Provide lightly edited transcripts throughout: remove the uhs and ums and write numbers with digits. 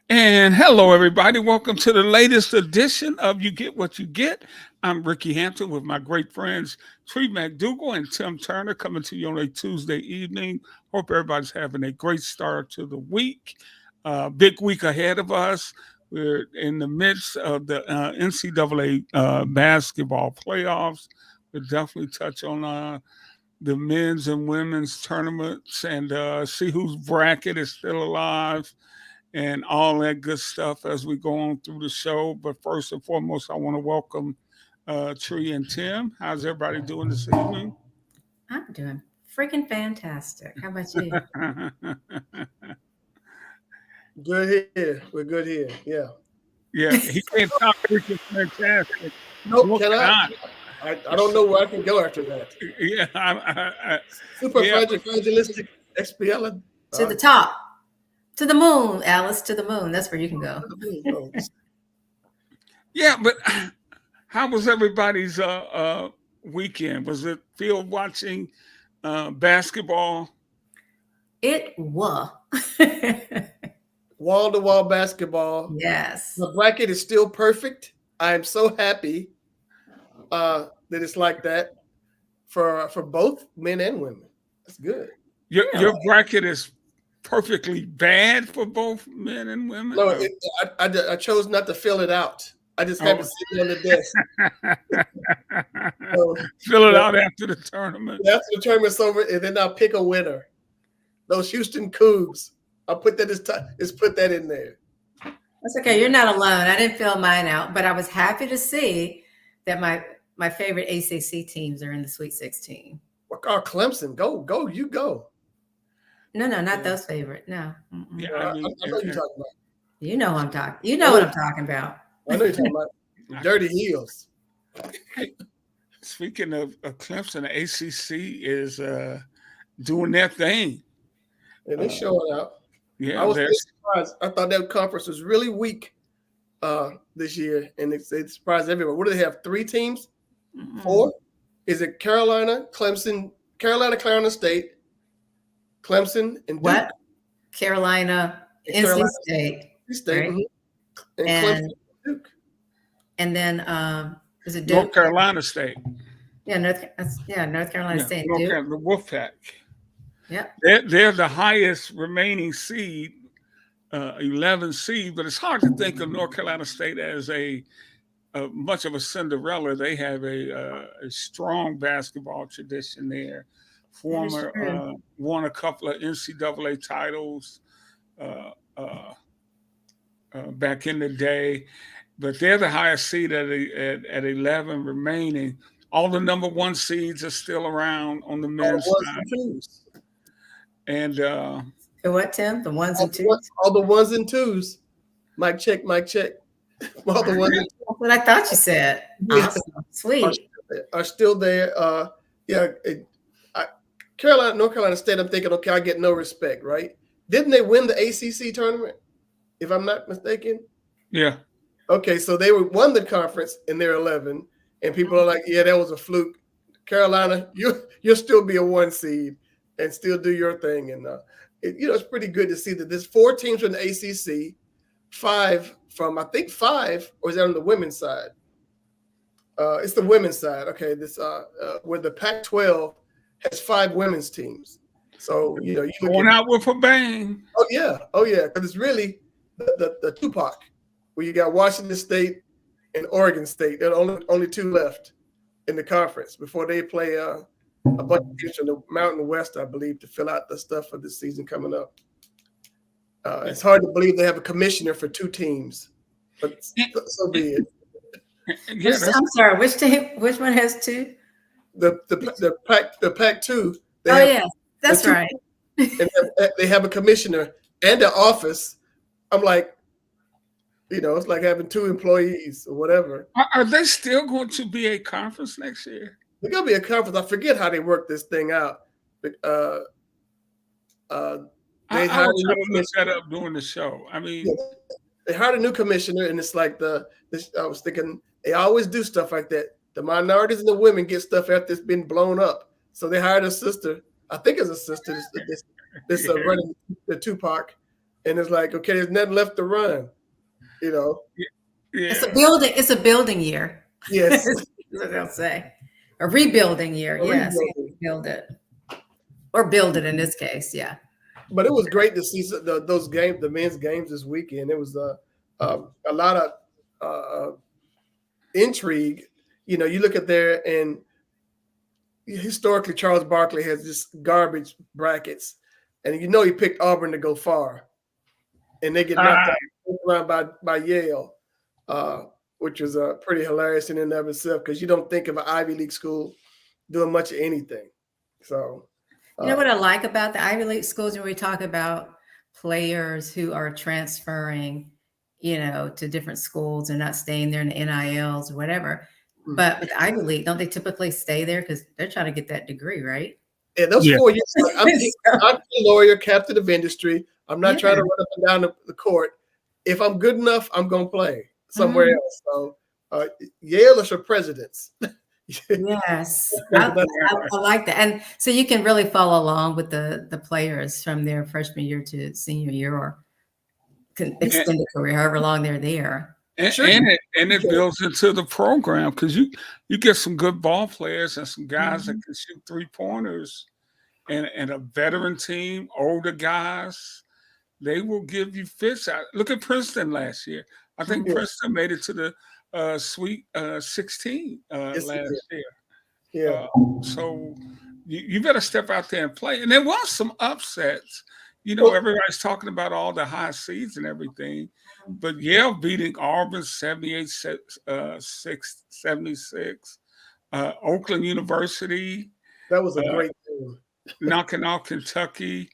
And hello, everybody. Welcome to the latest edition of You Get What You Get. I'm Rickey Hampton with my great friends Tree McDougal and Tim Turner coming to you on a Tuesday evening. Hope everybody's having a great start to the week. Big week ahead of us. We're in the midst of the NCAA basketball playoffs. We'll definitely touch on the men's and women's tournaments and see whose bracket is still alive and all that good stuff as we go on through the show. But first and foremost, I want to welcome Tree and Tim. How's everybody doing this evening? I'm doing freaking fantastic. How about you? Good here. We're good here. Yeah. Yeah, he can't talk freaking fantastic. Nope, can I? I don't know where I can go after that. Yeah, Super fragilistic XPL. To the top. To the moon, Alice, to the moon. That's where you can go. Yeah, but how was everybody's weekend? Was it field watching basketball? It was. Wall-to-wall basketball. Yes. The bracket is still perfect. I am so happy that it's like that for both men and women. That's good. Your bracket is perfectly bad for both men and women? No, I chose not to fill it out. I just have it sitting on the desk. Fill it out after the tournament. After the tournament's over, and then I'll pick a winner. Those Houston Cougs. I'll put that put that in there. That's okay. You're not alone. I didn't fill mine out, but I was happy to see that my favorite ACC teams are in the Sweet 16. Oh, Clemson, go, you go. No, not those favorite. No. Yeah, I know you're talking about. You know what I'm talking. You know what I'm talking about. I know you're talking about dirty heels. Hey, speaking of Clemson, the ACC is doing their thing. And they showing out. Yeah, I was really surprised. I thought that conference was really weak this year, and it surprised everyone. What do they have? 3 teams? 4? Is it Carolina, Clemson, Carolina State, Clemson, and Duke? What? Carolina, NC State, State, right? And Clemson, Duke. And then is it Duke? North Carolina State. Yeah, North Carolina State. North Duke. Carolina, the Wolfpack. Yep. They're the highest remaining seed, 11 seed, but it's hard to think of North Carolina State as a much of a Cinderella. They have a strong basketball tradition there. Former won a couple of NCAA titles back in the day, but they're the highest seed at 11 remaining. All the number 1 seeds are still around on the men's side. And what, Tim? The ones and twos? All the 1s and 2s. Mic check. All the 1s and 2s. That's what I thought you said. Awesome. Sweet. Are still there. North Carolina State, I'm thinking, okay, I get no respect, right? Didn't they win the ACC tournament, if I'm not mistaken? Yeah. Okay, so they won the conference and they're 11, and people are like, yeah, that was a fluke. Carolina, you'll still be a 1 seed and still do your thing. And, it's pretty good to see that there's 4 teams from the ACC, 5 from, I think 5, or is that on the women's side? It's the women's side. Okay, this where the Pac-12 has 5 women's teams. So, you going out with a bang. Oh yeah, because it's really the Tupac, where you got Washington State and Oregon State. There are only 2 left in the conference before they play a bunch of teams from the Mountain West, I believe, to fill out the stuff for this season coming up. It's hard to believe they have a commissioner for 2 teams, but so be it. I'm sorry, which team? Which one has 2? The Pac-2. Yes, that's right. And they have a commissioner and an office. I'm like, it's like having 2 employees or whatever. Are they still going to be a conference next year? They're going to be a conference. I forget how they work this thing out. I was trying to look that up during the show. I mean, they hired a new commissioner, and it's like I was thinking they always do stuff like that. The minorities and the women get stuff after it's been blown up. So they hired a sister. I think it's a sister. This running the Tupac and it's like, okay, there's nothing left to run. You know. Yeah. It's a building year. Yes. That's what they'll say. A rebuilding year. Yes. Rebuilding. Build it. Or build it in this case. Yeah. But it was great to see those games, the men's games this weekend. It was a lot of intrigue. You know, you look at there, and historically, Charles Barkley has just garbage brackets, and you know he picked Auburn to go far, and they get knocked out by Yale, which was pretty hilarious in and of itself, because you don't think of an Ivy League school doing much of anything. So, you know what I like about the Ivy League schools when we talk about players who are transferring, you know, to different schools and not staying there in the NILs or whatever. But with the Ivy League, don't they typically stay there because they're trying to get that degree, right? Yeah, those 4 years. I'm a lawyer, captain of industry. I'm not trying to run up and down the court. If I'm good enough, I'm going to play somewhere else. So Yale is for presidents. Yes, I like that. And so you can really follow along with the players from their freshman year to senior year or extended career, however long they're there. And it builds into the program, because you get some good ball players and some guys that can shoot 3-pointers, and a veteran team, older guys, they will give you fits. Look at Princeton last year. I think Princeton made it to the Sweet 16 last year. Yeah. So you better step out there and play. And there was some upsets. You know, everybody's talking about all the high seeds and everything, but Yale beating Auburn 78-76. Oakland University. That was a great game. Knocking out Kentucky.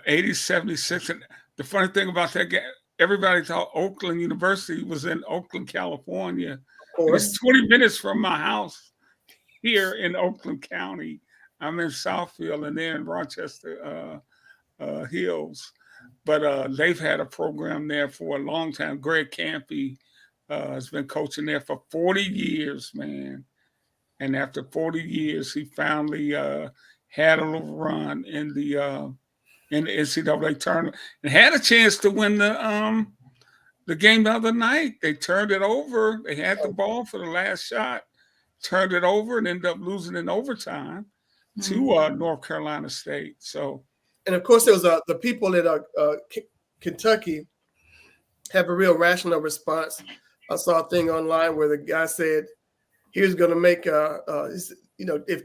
80-76. And the funny thing about that game, everybody thought Oakland University was in Oakland, California. It's 20 minutes from my house here in Oakland County. I'm in Southfield, and they're in Rochester Hills. But they've had a program there for a long time. Greg Campy has been coaching there for 40 years, man. And after 40 years, he finally had a little run in the NCAA tournament and had a chance to win the game the other night. They turned it over. They had the ball for the last shot, turned it over, and ended up losing in overtime to North Carolina State. So, and of course, there was the people at Kentucky have a real rational response. I saw a thing online where the guy said he was going to make if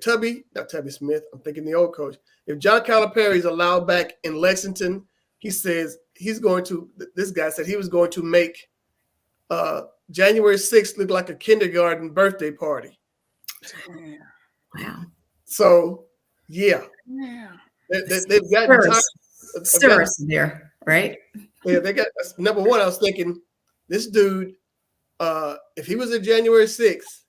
not Tubby Smith, I'm thinking the old coach, if John Calipari is allowed back in Lexington, he says this guy said he was going to make January 6th look like a kindergarten birthday party. Wow. So, yeah. They've got Stirrus there, right? Yeah, they got number one. I was thinking this dude, if he was at January 6th,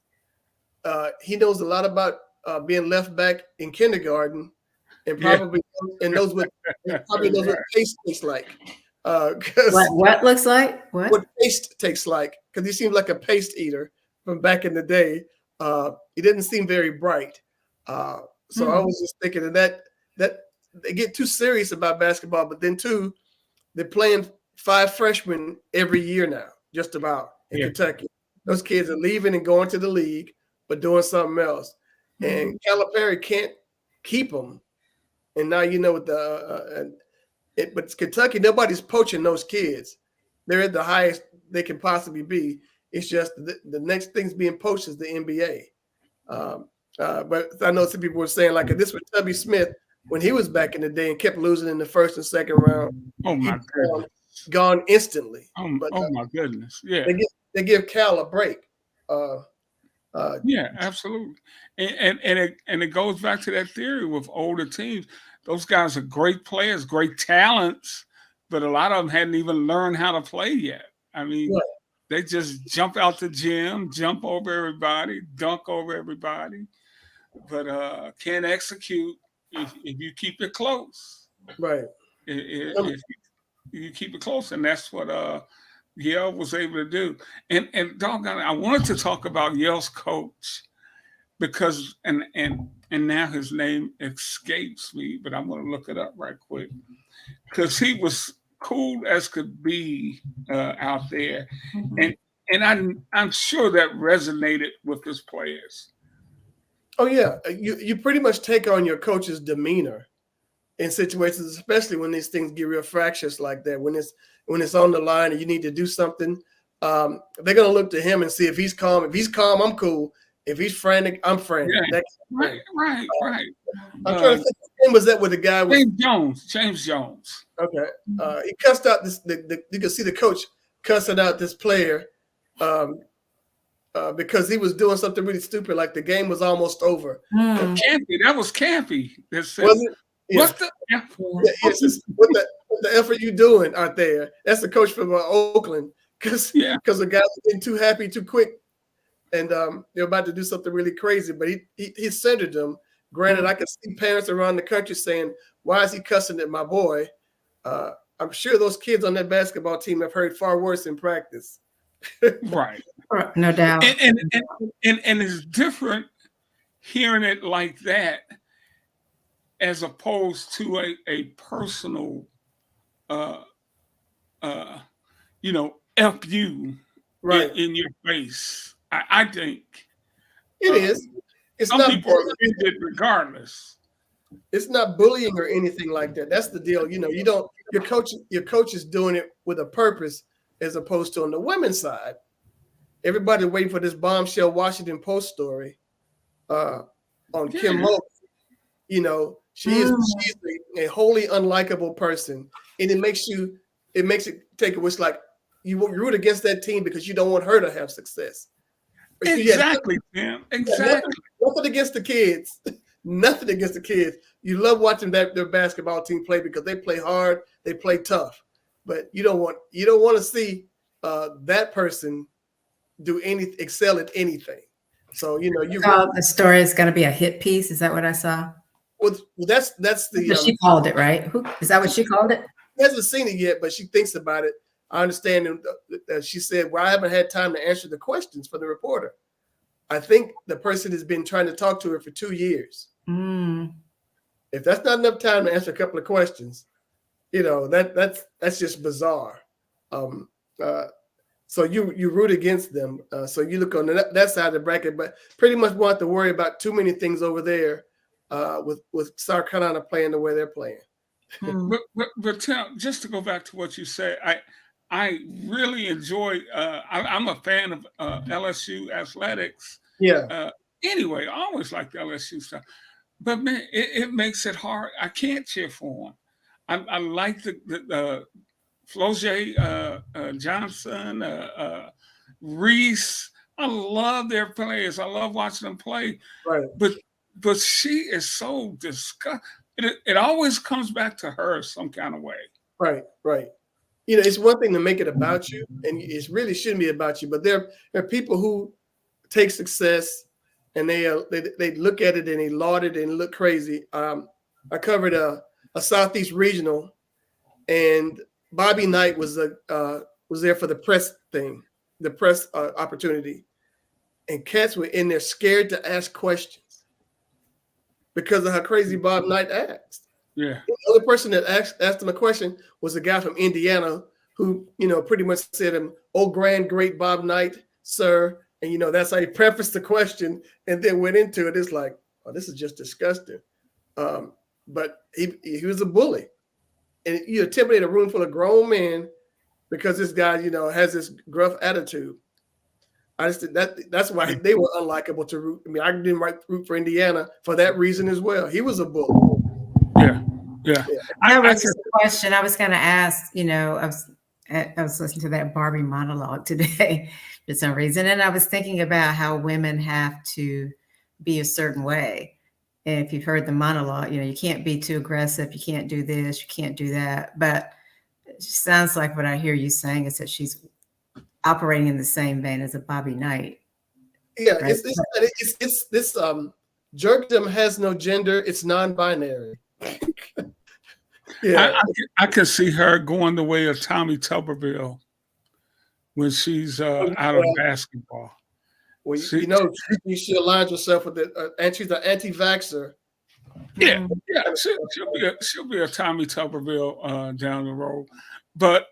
he knows a lot about being left back in kindergarten, and probably knows what paste tastes like. What looks like what paste tastes like, because he seems like a paste eater from back in the day. He didn't seem very bright. So I was just thinking that they get too serious about basketball, but then too, they're playing 5 freshmen every year now, just about in Kentucky. Those kids are leaving and going to the league, but doing something else. And Calipari can't keep them. And now with but it's Kentucky, nobody's poaching those kids. They're at the highest they can possibly be. It's just the next thing's being poached is the NBA. But I know some people were saying, like, if this was Tubby Smith when he was back in the day and kept losing in the first and second round, gone instantly. My goodness. Yeah. They give Cal a break. Yeah, absolutely. And it goes back to that theory with older teams. Those guys are great players, great talents, but a lot of them hadn't even learned how to play yet. I mean, they just jump out the gym, jump over everybody, dunk over everybody, but can't execute if you keep it close. Right. If you keep it close, and that's what Yale was able to do. And doggone it, I wanted to talk about Yale's coach because and now his name escapes me, but I'm going to look it up right quick, because he was cool as could be out there, Mhm. and I'm sure that resonated with his players. Oh yeah, you pretty much take on your coach's demeanor in situations, especially when these things get real fractious like that. When it's on the line and you need to do something, they're gonna look to him and see if he's calm. If he's calm, I'm cool. If he's frantic, I'm frantic. Yeah, right, right. I'm trying to think. When was that? Where the guy was James Jones. okay? He cussed out this. You can see the coach cussing out this player because he was doing something really stupid. Like the game was almost over. Campy, that was Campy. That said, Was it? Yeah. What's the? Yeah, what the F are you doing out there? That's the coach from Oakland because the guy was getting too happy too quick, and they're about to do something really crazy. But he centered them. Granted, I can see parents around the country saying, "Why is he cussing at my boy?" I'm sure those kids on that basketball team have heard far worse in practice. Right, no doubt. And it's different hearing it like that as opposed to a personal, F you Right in your face. I think it is. It's some not people use it regardless. It's not bullying or anything like that. That's the deal. You don't. Your coach is doing it with a purpose, as opposed to on the women's side. Everybody waiting for this bombshell Washington Post story on Kim Mulkey. She's a wholly unlikable person, and it makes it take it. It's like you root against that team because you don't want her to have success. Exactly, Tim. Exactly. Nothing against the kids. Nothing against the kids. You love watching their basketball team play because they play hard, they play tough. But you don't want to see that person excel at anything. So the story is going to be a hit piece. Is that what I saw? Well, that's the she called it, right? Is that what she called it? She hasn't seen it yet, but she thinks about it. I understand that she said, "Well, I haven't had time to answer the questions for the reporter." I think the person has been trying to talk to her for 2 years. If that's not enough time to answer a couple of questions, that's just bizarre. So you root against them. So you look on that side of the bracket, but pretty much won't have to worry about too many things over there with South Carolina playing the way they're playing. But Tim, just to go back to what you said, I really enjoy. I'm a fan of LSU athletics. Yeah. Anyway, I always like the LSU stuff, but man, it makes it hard. I can't cheer for them. I like the Floje Johnson, Reese. I love their players. I love watching them play. Right. But she is so disgusting. It always comes back to her some kind of way. Right. It's one thing to make it about you, and it really shouldn't be about you. But there are people who take success and they look at it and they laud it and look crazy. I covered a Southeast regional, and Bobby Knight was there for the press thing, the press opportunity, and cats were in there scared to ask questions because of how crazy Bob Knight asked. Yeah. The other person that asked him a question was a guy from Indiana who, pretty much said him, "Oh, grand, great Bob Knight, sir." And, that's how he prefaced the question and then went into it. It's like, oh, this is just disgusting. But he was a bully. And you intimidate a room full of grown men because this guy, has this gruff attitude. I just that's why they were unlikable to root. I mean, I didn't root for Indiana for that reason as well. He was a bully. Yeah. That was just a question I was going to ask. I was listening to that Barbie monologue today for some reason, and I was thinking about how women have to be a certain way. And if you've heard the monologue, you can't be too aggressive. You can't do this. You can't do that. But it sounds like what I hear you saying is that she's operating in the same vein as a Bobby Knight. Yeah, right? It's this jerkdom has no gender. It's non-binary. Yeah, I could see her going the way of Tommy Tuberville when she's out of basketball. Well, she aligns herself with it, and she's an anti-vaxxer. Yeah, she'll be a Tommy Tuberville down the road. But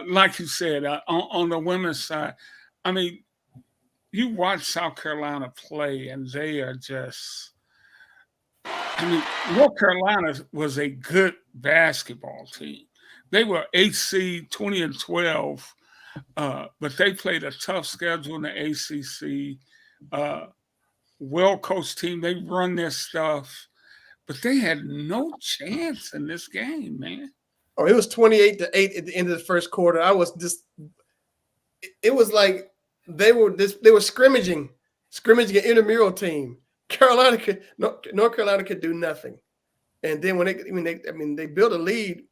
like you said, on the women's side, I mean, you watch South Carolina play, and they are just. I mean, North Carolina was a good basketball team. They were 8 seed, 20 and 12, but they played a tough schedule in the ACC. Well coached team. They run their stuff, but they had no chance in this game, man. Oh, it was 28-8 at the end of the first quarter. I was just, it was like they were scrimmaging an intramural team. North Carolina could do nothing. And then they built a lead,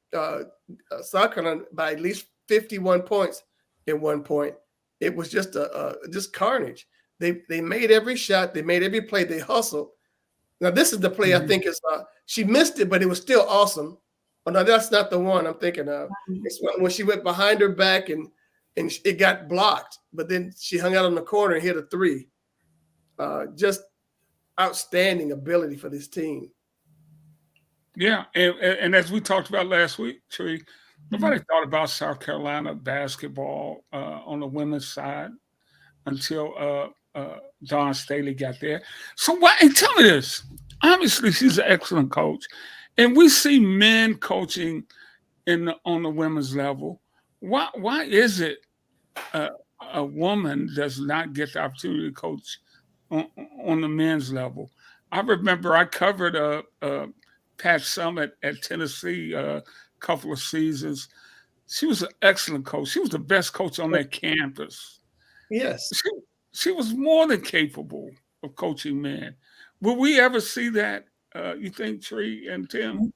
South Carolina, by at least 51 points at one point. It was just just carnage. They made every shot, they made every play, they hustled. Now this is the play I think is she missed it, but it was still awesome. Oh no, that's not the one I'm thinking of. It's when she went behind her back and it got blocked, but then she hung out on the corner and hit a three. Just outstanding ability for this team. Yeah, and as we talked about last week, Tree, nobody thought about South Carolina basketball on the women's side until Dawn Staley got there. So why? And tell me this. Obviously, she's an excellent coach, and we see men coaching on the women's level. Why is it a woman does not get the opportunity to coach on the men's level? I remember I covered Pat Summitt at Tennessee a couple of seasons. She was an excellent coach. She was the best coach on that campus. Yes. She was more than capable of coaching men. Will we ever see that, you think, Tree and Tim?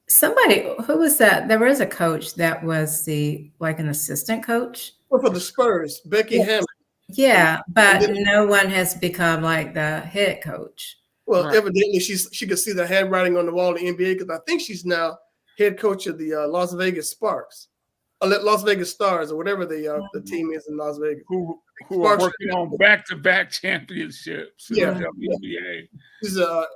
Somebody, who was that? There was a coach that was an assistant coach. Well, for the Spurs, Becky Hammond. Yeah, but no one has become like the head coach. Well, evidently she could see the handwriting on the wall in the NBA, because I think she's now head coach of the Las Vegas Sparks, or Las Vegas Stars, or whatever the team is in Las Vegas. Who are working on back-to-back championships in the WNBA. She's a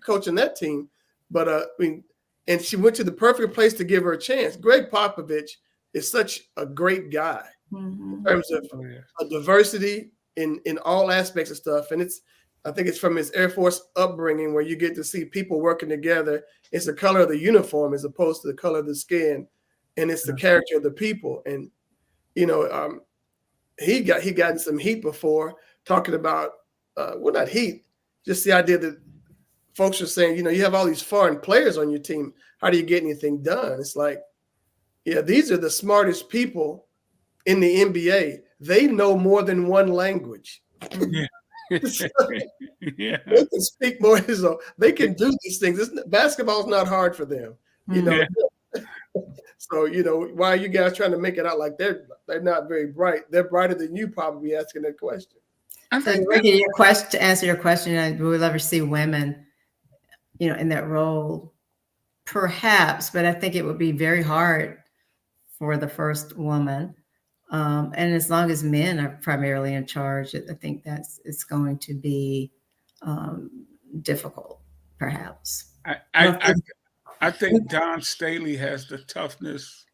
coach in that team, but and she went to the perfect place to give her a chance. Greg Popovich is such a great guy in terms of diversity in all aspects of stuff, and I think it's from his Air Force upbringing where you get to see people working together. It's the color of the uniform as opposed to the color of the skin, and it's the character of the people. And he gotten some heat before talking about not heat, just the idea that folks are saying, you have all these foreign players on your team. How do you get anything done? It's like, yeah, these are the smartest people in the NBA. They know more than one language. Yeah. Yeah. They can speak more, so they can do these things. Basketball is not hard for them, So why are you guys trying to make it out like they're not very bright? They're brighter than you, probably asking that question. So, Ricky, to answer your question, we would love to see women, in that role, perhaps, but I think it would be very hard for the first woman. And as long as men are primarily in charge, I think it's going to be difficult, perhaps. I think Dawn Staley has the toughness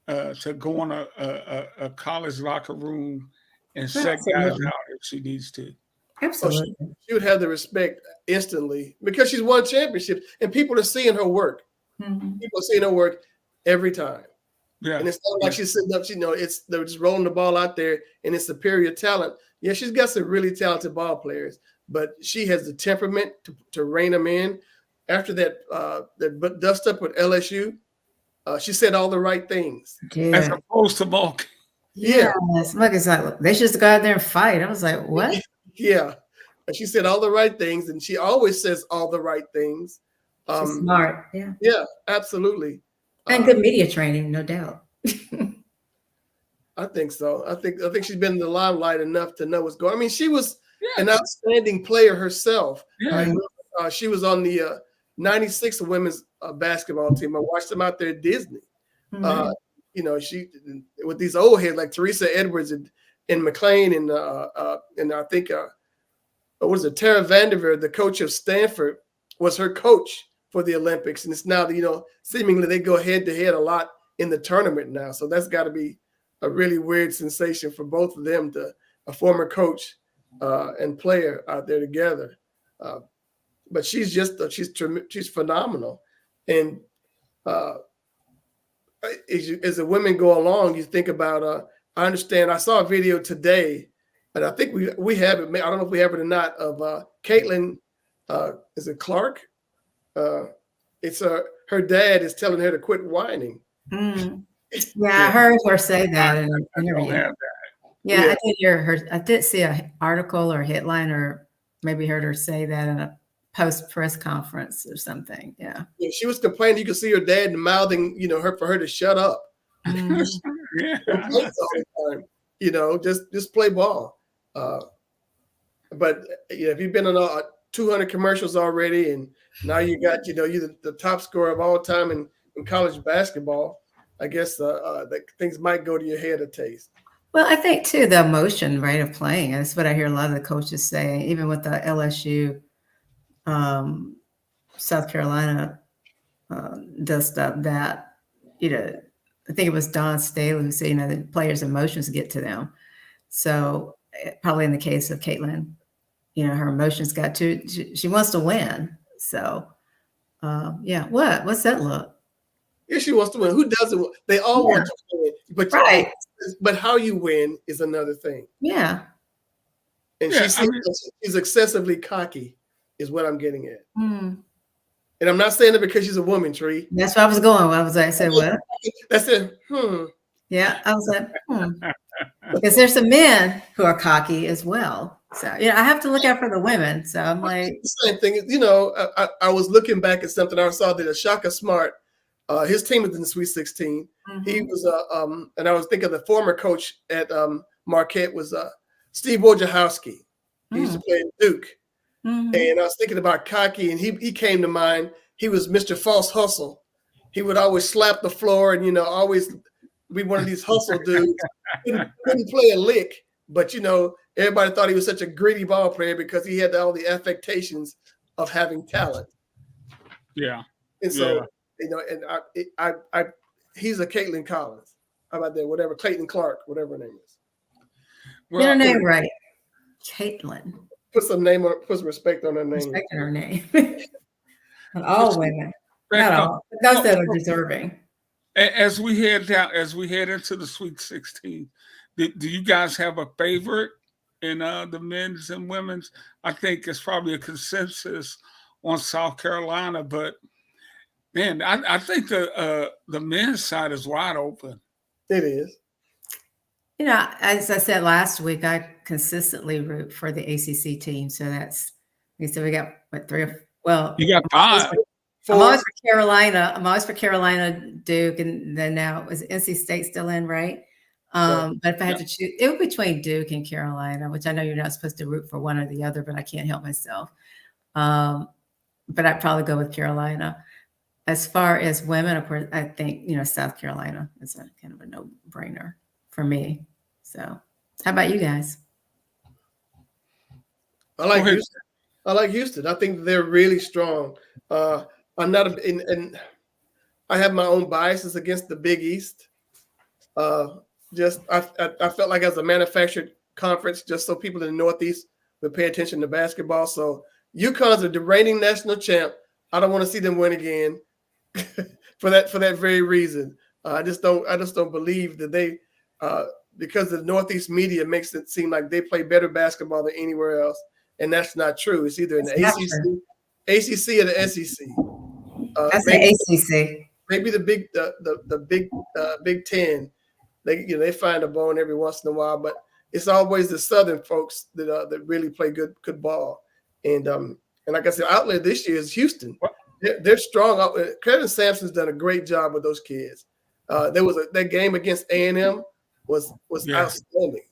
to go in a college locker room and set guys out if she needs to. Absolutely. She would have the respect instantly because she's won championships and people are seeing her work. People are seeing her work every time. Yeah. And it's not like she's sitting up, they're just rolling the ball out there and it's superior talent. Yeah, she's got some really talented ball players, but she has the temperament to rein them in. After that dust up with LSU, she said all the right things. Yeah. As opposed to Malk. Yeah. Look, it's like, they should just go out there and fight. I was like, what? Yeah. And she said all the right things, and she always says all the right things. She's smart. Yeah. Yeah, absolutely. And good media training, no doubt. I think so. I think she's been in the limelight enough to know what's going on. I mean, she was an outstanding player herself. Yeah. She was on the 96 women's basketball team. I watched them out there at Disney. She with these old heads like Teresa Edwards and McLean and I think Tara Vanderveer, the coach of Stanford, was her coach for the Olympics, and it's now seemingly they go head to head a lot in the tournament now. So that's got to be a really weird sensation for both of them, to a former coach and player out there together. But she's she's phenomenal. And as the women go along, you think about, I understand, I saw a video today, and I think we have it. I don't know if we have it or not, of Caitlin, is it Clark? It's her dad is telling her to quit whining. Mm. Yeah, I heard her say that in an interview. Yeah, I did hear her. I did see an article or headline, or maybe heard her say that in a post press conference or something. Yeah. She was complaining. You could see her dad mouthing, for her to shut up. Mhm. Yeah. Just play ball. But if you've been on 200 commercials already, and now you got, you're the top scorer of all time in college basketball, I guess things might go to your head a taste. Well, I think too, the emotion, right, of playing. That's what I hear a lot of the coaches say, even with the LSU, South Carolina does stuff that, I think it was Don Staley who said, the players' emotions get to them. So probably in the case of Caitlin, her emotions got to, she wants to win. So, what's that look? Yeah, she wants to win. Who doesn't? They all want to win, but right. But how you win is another thing. Yeah. And she's excessively cocky, is what I'm getting at. Mm. And I'm not saying it because she's a woman, Tree. That's where I was going. I said, what? That's it. Yeah, I was like, because there's some men who are cocky as well. So, I have to look out for the women. So I'm like, the same thing. I was looking back at something. I saw that Shaka Smart, his team was in the Sweet 16. Mm-hmm. He was, and I was thinking the former coach at Marquette was Steve Wojciechowski. He used to play at Duke. Mm-hmm. And I was thinking about cocky, and he came to mind. He was Mr. False Hustle. He would always slap the floor and, always be one of these hustle dudes. couldn't play a lick, but, everybody thought he was such a gritty ball player because he had all the affectations of having talent. Yeah. And so, and he's a Caitlin Collins. How about that? Whatever, Clayton Clark, whatever her name is. Well, her name right. Caitlin. Put some respect on her name. Respect on her name. And all women. Not all. Those that are deserving. As we head into the Sweet 16, do you guys have a favorite in the men's and women's? I think it's probably a consensus on South Carolina, but man, I think the men's side is wide open. It is. As I said last week, I consistently root for the ACC team. So we got what, 3 or well, you got 5. I'm always for Carolina. I'm always for Carolina, Duke, and then now is NC State still in, right? But if I had to choose, it would be between Duke and Carolina, which I know you're not supposed to root for one or the other, but I can't help myself. But I'd probably go with Carolina. As far as women, of course, I think South Carolina is a kind of a no-brainer for me. So, how about you guys? I like Houston. I think they're really strong. I'm not, and I have my own biases against the Big East. I felt like as a manufactured conference, just so people in the Northeast would pay attention to basketball. So UConn's the reigning national champ. I don't want to see them win again for that very reason. I just don't believe that they, because the Northeast media makes it seem like they play better basketball than anywhere else, and that's not true. It's either in the ACC or the SEC. That's the ACC. Maybe the Big Ten. They find a bone every once in a while, but it's always the Southern folks that really play good ball. And like I said, outlet this year is Houston. They're strong. Kevin Sampson's done a great job with those kids. That game against A&M was outstanding.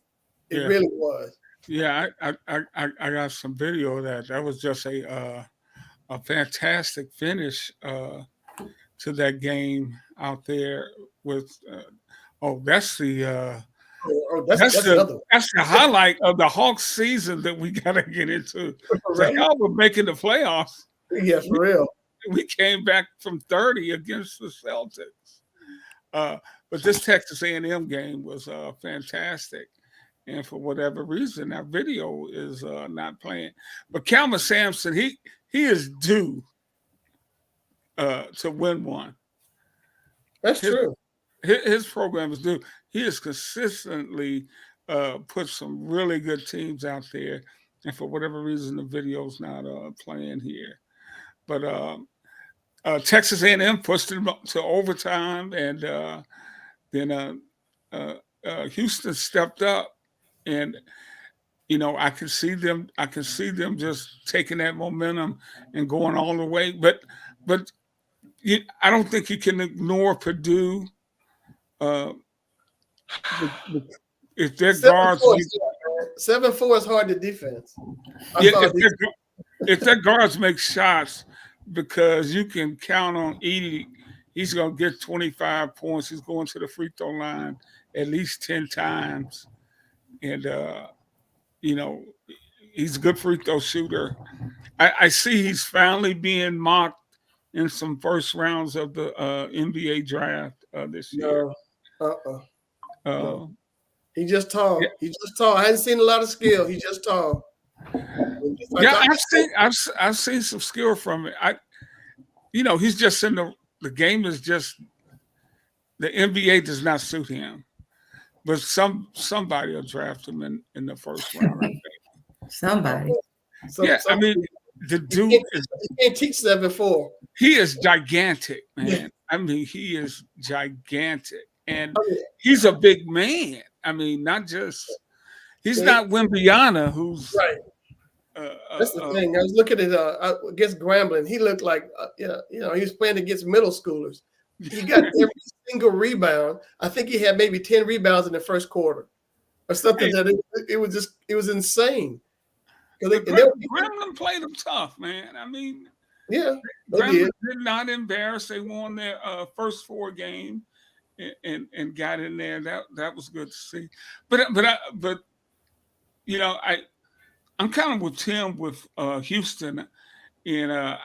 It really was. Yeah, I got some video of that. That was just a fantastic finish to that game out there with. That's the highlight of the Hawks season that we got to get into. Right. Y'all were making the playoffs. Yeah, for real. We came back from 30 against the Celtics. But this Texas A&M game was fantastic. And for whatever reason, that video is not playing. But Calvin Sampson, he is due to win one. That's true. His program is due. He has consistently put some really good teams out there, and for whatever reason, the video's not playing here. But Texas A&M pushed him to overtime, and then Houston stepped up, and I can see them. I can see them just taking that momentum and going all the way. But I don't think you can ignore Purdue. If their guards, 7-4 is hard to defense. If their guards make shots, because you can count on Edie, he's going to get 25 points. He's going to the free throw line at least 10 times, and he's a good free throw shooter. I see he's finally being mocked in some first rounds of the NBA draft this year. No. He's just tall. Yeah. He's just tall. I hadn't seen a lot of skill. He's just tall. Yeah, I've seen some skill from it. He's just in the game is just the NBA does not suit him. But somebody will draft him in the first round, I think. Somebody. I mean, the dude he can't teach 7-4. He is gigantic, man. Yeah. I mean, he is gigantic. And he's a big man. I mean, not just he's not Wimbiana, who's right. That's the thing. I was looking at against Grambling. He looked like he was playing against middle schoolers. He got every single rebound. I think he had maybe 10 rebounds in the first quarter, or something. It was insane. Grambling played them tough, man. I mean, yeah, Grambling did not embarrass. They won their first 4 games. And got in there. That was good to see. But I'm kind of with Tim with Houston, and I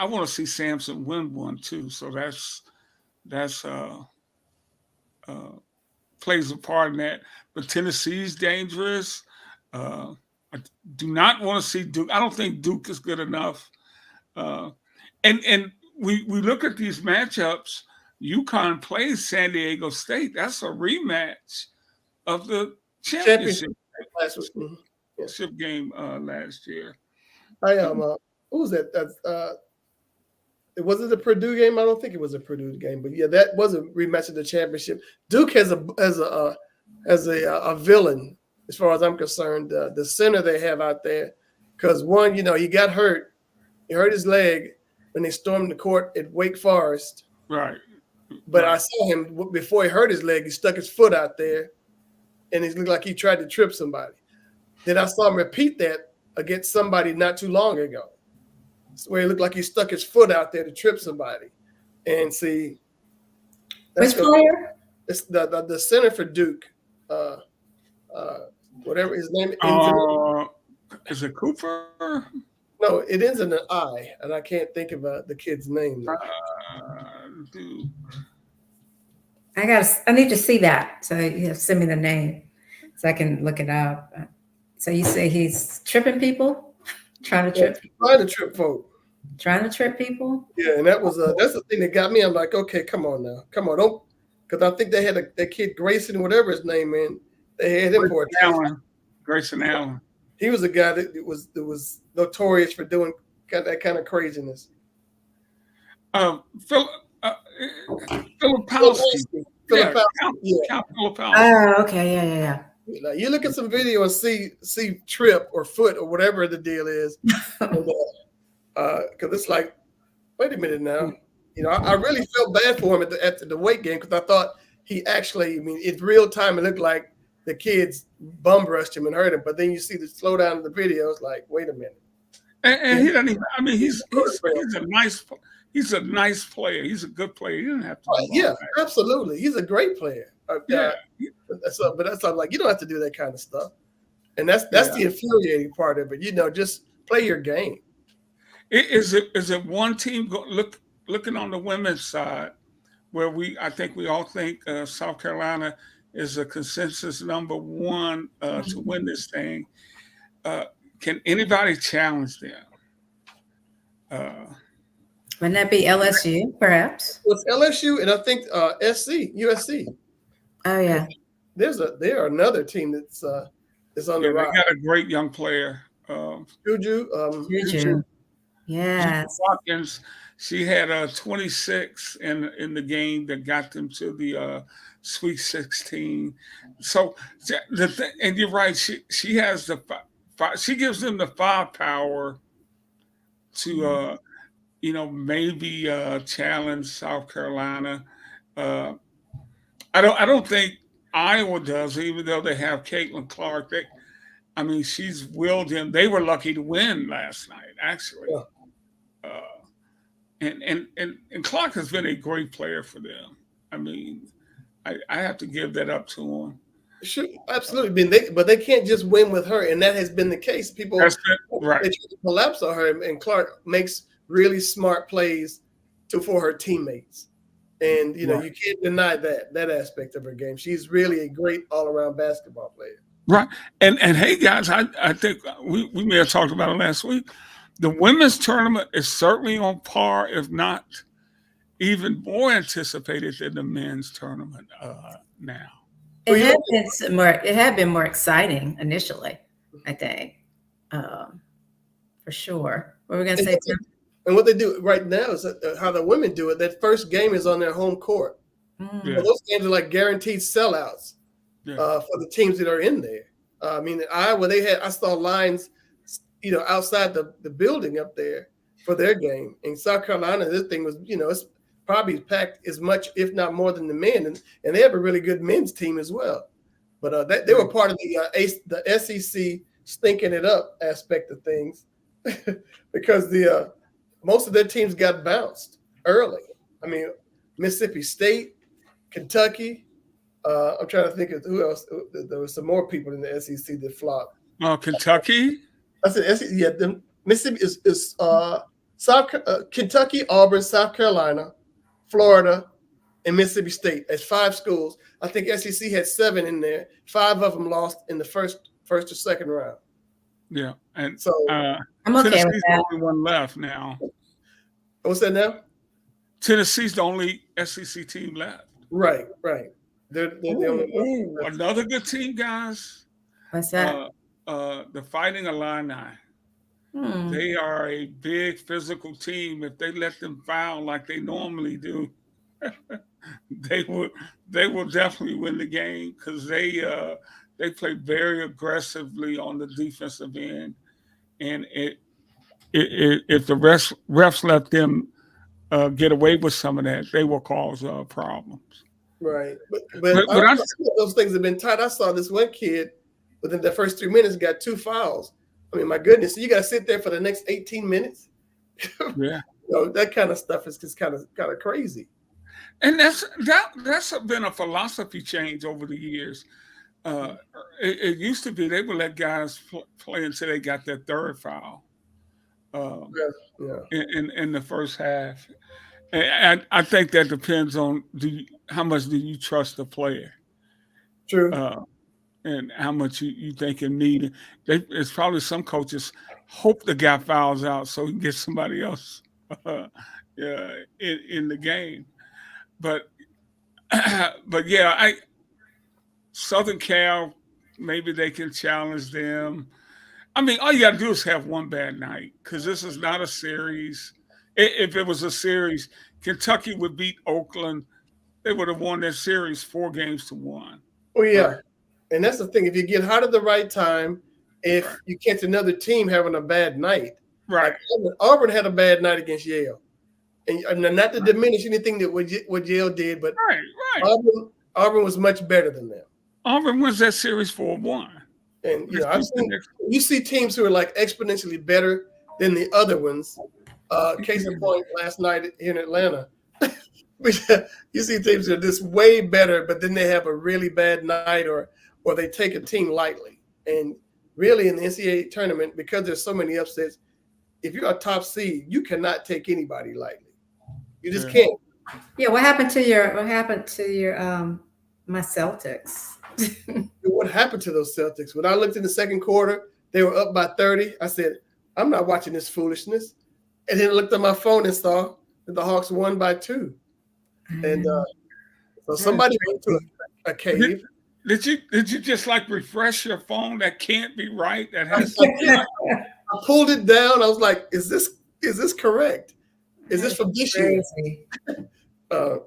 want to see Sampson win one too. So that's plays a part in that. But Tennessee's dangerous. I do not want to see Duke. I don't think Duke is good enough. And we look at these matchups. UConn plays San Diego State. That's a rematch of the championship game last year. Who was that? Was it the Purdue game? I don't think it was a Purdue game, but yeah, that was a rematch of the championship. Duke has a villain as far as I'm concerned. The center they have out there, because one, he got hurt. He hurt his leg when they stormed the court at Wake Forest. Right. But I saw him before he hurt his leg. He stuck his foot out there, and it looked like he tried to trip somebody. Then I saw him repeat that against somebody not too long ago, where it looked like he stuck his foot out there to trip somebody. And see, which player? It's the center for Duke, whatever his name is it Cooper? No, it ends in an I, and I can't think of the kid's name. I need to see that. So you send me the name so I can look it up. So you say he's tripping people, trying to trip folk. Trying to trip people. Yeah, and that's the thing that got me. I'm like, okay, come on, don't, because I think they had that kid Grayson, whatever his name is. They had him for Grayson Allen. He was a guy that was notorious for doing that kind of craziness. Filipowski. Oh, okay, yeah. Now, you look at some video and see trip or foot or whatever the deal is, because it's like, wait a minute now. I really felt bad for him at the weight game, because I thought he actually, in real time, it looked like the kids bum rushed him and hurt him. But then you see the slowdown in the video. It's like, wait a minute. And he doesn't even. He's a nice player. He's a good player. He doesn't have to. Yeah, absolutely. He's a great player. But that's like, you don't have to do that kind of stuff. And that's the infuriating part of it. Just play your game. Is it one team looking on the women's side? where I think we all think South Carolina is a consensus number one to win this thing. Uh, can anybody challenge them? Wouldn't that be LSU, perhaps? With LSU and I think USC. Oh yeah. They are another team that's on the They rise. got a great young player. Juju, Juju. Yes. Watkins, she had 26 in the game that got them to the Sweet 16. So the thing, and you're right, she has she gives them the firepower to maybe challenge South Carolina. Uh, I don't think Iowa does, even though they have Caitlin Clark. She's willed them. They were lucky to win last night, actually. Yeah. And Clark has been a great player for them. I have to give that up to him. Sure, absolutely. But they can't just win with her, and that has been the case. People That's right. They try to collapse on her, and Clark makes really smart plays for her teammates. And you can't deny that aspect of her game. She's really a great all-around basketball player. Right. And hey guys, I think we may have talked about it last week. The women's tournament is certainly on par, if not even more anticipated than the men's tournament now. It had been more exciting initially, I think, for sure. What were we going to say, Tim? And what they do right now is how the women do it. That first game is on their home court. Yeah. So those games are like guaranteed sellouts for the teams that are in there. In Iowa, I saw lines, outside the building up there for their game. In South Carolina, this thing was, it's probably packed as much, if not more, than the men, and they have a really good men's team as well. But they were part of the SEC stinking it up aspect of things because most of their teams got bounced early. Mississippi State, Kentucky. I'm trying to think of who else. There were some more people in the SEC that flopped. Kentucky. I said SEC. Yeah, Mississippi is Kentucky, Auburn, South Carolina, Florida, and Mississippi State. That's 5 schools. I think SEC had 7 in there. 5 of them lost in the first or second round. Yeah, and so I'm okay Tennessee's with that. the only one left now. What's that now? Tennessee's the only SEC team left. Right. They're the only one. Another good team, guys. What's that? The Fighting Illini. They are a big physical team. If they let them foul like they normally do, they will definitely win the game because they play very aggressively on the defensive end, and if the refs let them get away with some of that, they will cause problems. Right, but those things have been tight. I saw this one kid within the first 3 minutes got 2 fouls. My goodness, you got to sit there for the next 18 minutes. Yeah, that kind of stuff is just kind of crazy. And that's been a philosophy change over the years. It used to be they would let guys play until they got their 3rd foul in the first half. And I think that depends on how much do you trust the player. True. And how much you think him needed. It's probably some coaches hope the guy fouls out so he can get somebody else in the game. But yeah, Southern Cal, maybe they can challenge them. All you got to do is have one bad night because this is not a series. If it was a series, Kentucky would beat Oakland. They would have won that series 4-1. Oh, yeah. And that's the thing. If you get hot at the right time, if you catch another team having a bad night. Right. Like Auburn had a bad night against Yale. And not to diminish anything that what Yale did, but right. Auburn was much better than them. Auburn wins that series 4-1. And you see teams who are like exponentially better than the other ones. Case in point, last night here in Atlanta. You see teams that are just way better, but then they have a really bad night or they take a team lightly. And really in the NCAA tournament, because there's so many upsets, if you're a top seed, you cannot take anybody lightly. You just can't. Yeah, what happened to your my Celtics? What happened to those Celtics? When I looked in the second quarter, they were up by 30. I said, I'm not watching this foolishness. And then I looked at my phone and saw that the Hawks won by 2. And so somebody went to a cave. Did you just like refresh your phone? That can't be right. That has I pulled it down. I was like, is this correct? Is this from this year? And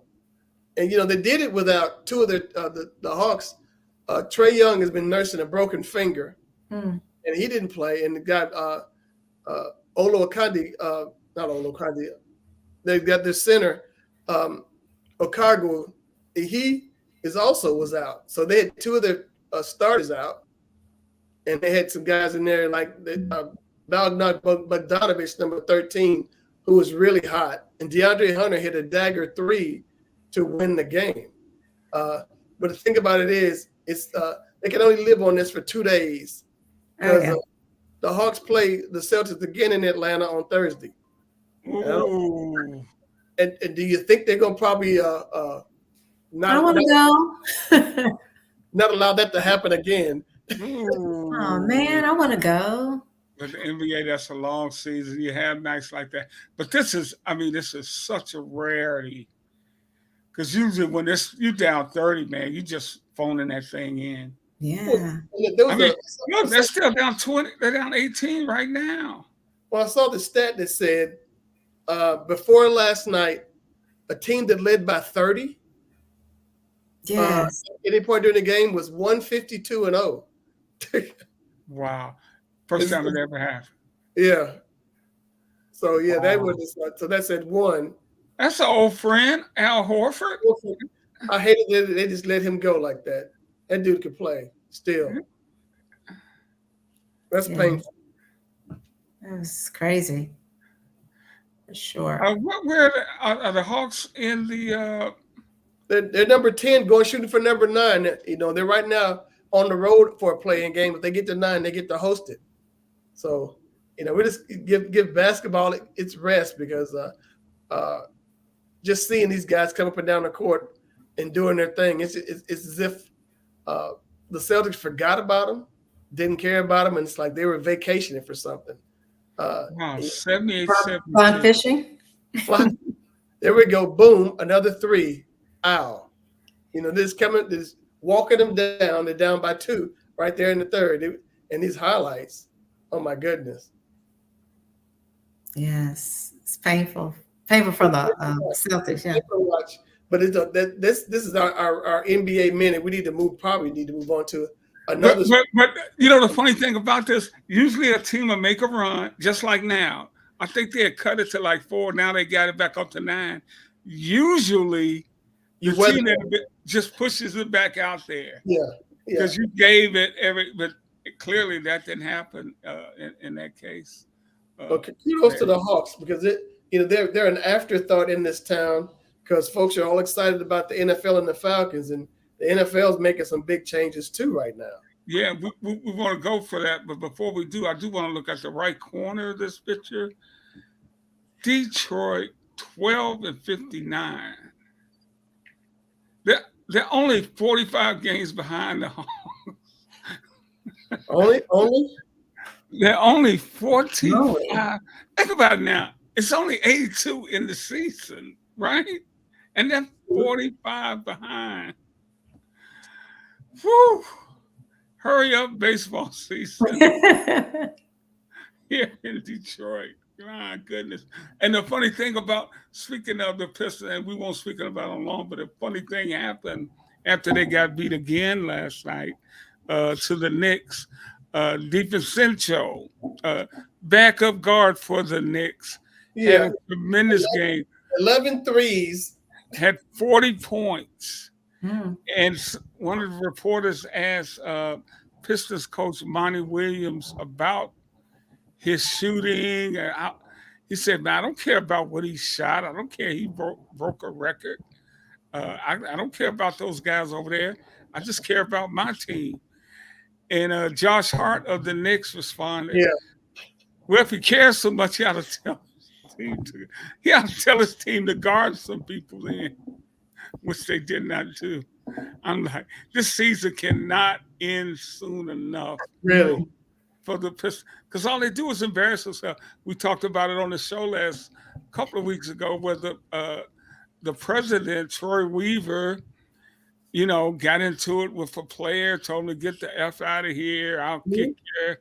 they did it without two of the Hawks. Trae Young has been nursing a broken finger, and he didn't play. And the guy Olo Okandi, not Olo Okandi, they got their center Okagu. He was out. So they had two of their starters out, and they had some guys in there like Bogdanovich, number 13, who was really hot, and DeAndre Hunter hit a dagger 3 to win the game. But the thing about it is, they can only live on this for 2 days because the Hawks play the Celtics again in Atlanta on Thursday. And do you think they're gonna probably not allow that to happen again? Oh man, I want to go. But the NBA, that's a long season. You have nights like that. But this is such a rarity. Because usually when you down 30, man, you just phoning that thing in. Yeah. Look, they're still down 20. They're down 18 right now. Well, I saw the stat that said before last night, a team that led by 30 at any point during the game was 152-0. Wow. First time it ever happened. Yeah. So, that said 1. That's an old friend, Al Horford. I hated that they just let him go like that. That dude could play still. That's painful. That was crazy. For sure. Where are the Hawks in the? They're number 10, shooting for number 9. They're right now on the road for a playing game. If they get to 9, they get to host it. So, we just give basketball its rest because just seeing these guys come up and down the court and doing their thing, it's as if the Celtics forgot about them, didn't care about them, and it's like they were vacationing for something. Wow, 78, fun fishing. There we go. Boom, another 3. Ow. This walking them down. They're down by 2 right there in the third. And these highlights, oh my goodness. Yes, it's painful. Painful for the Celtics, yeah. But this is our NBA minute. We need to move on to another. But the funny thing about this, usually a team will make a run, just like now. I think they had cut it to like 4. Now they got it back up to 9. Usually, the team that just pushes it back out there. Yeah. Because you gave it but clearly that didn't happen in that case. Okay, kudos to the Hawks because they're an afterthought in this town because folks are all excited about the NFL and the Falcons, and the NFL is making some big changes too right now. Yeah, we want to go for that, but before we do, I do want to look at the right corner of this picture. Detroit 12-59. They're only 45 games behind the Hawks. Only? They're only 45. Think about it now. It's only 82 in the season, right? And they're 45 behind. Whew. Hurry up, baseball season here in Detroit. My goodness. And the funny thing about, speaking of the Pistons, and we won't speak about it long, but the funny thing happened after they got beat again last night to the Knicks. DiVincenzo, backup guard for the Knicks, had a tremendous game. 11 threes. Had 40 points. And one of the reporters asked Pistons coach Monty Williams about his shooting. He said, man, I don't care about what he shot. I don't care he broke a record. I don't care about those guys over there. I just care about my team. And Josh Hart of the Knicks responded, well, if he cares so much, you ought to tell his team to guard some people in, which they did not do. I'm like, this season cannot end soon enough. Really? For the Pistons, because all they do is embarrass themselves. We talked about it on the show last couple of weeks ago, where the president Troy Weaver, got into it with a player, told him to get the F out of here. I'll kick you.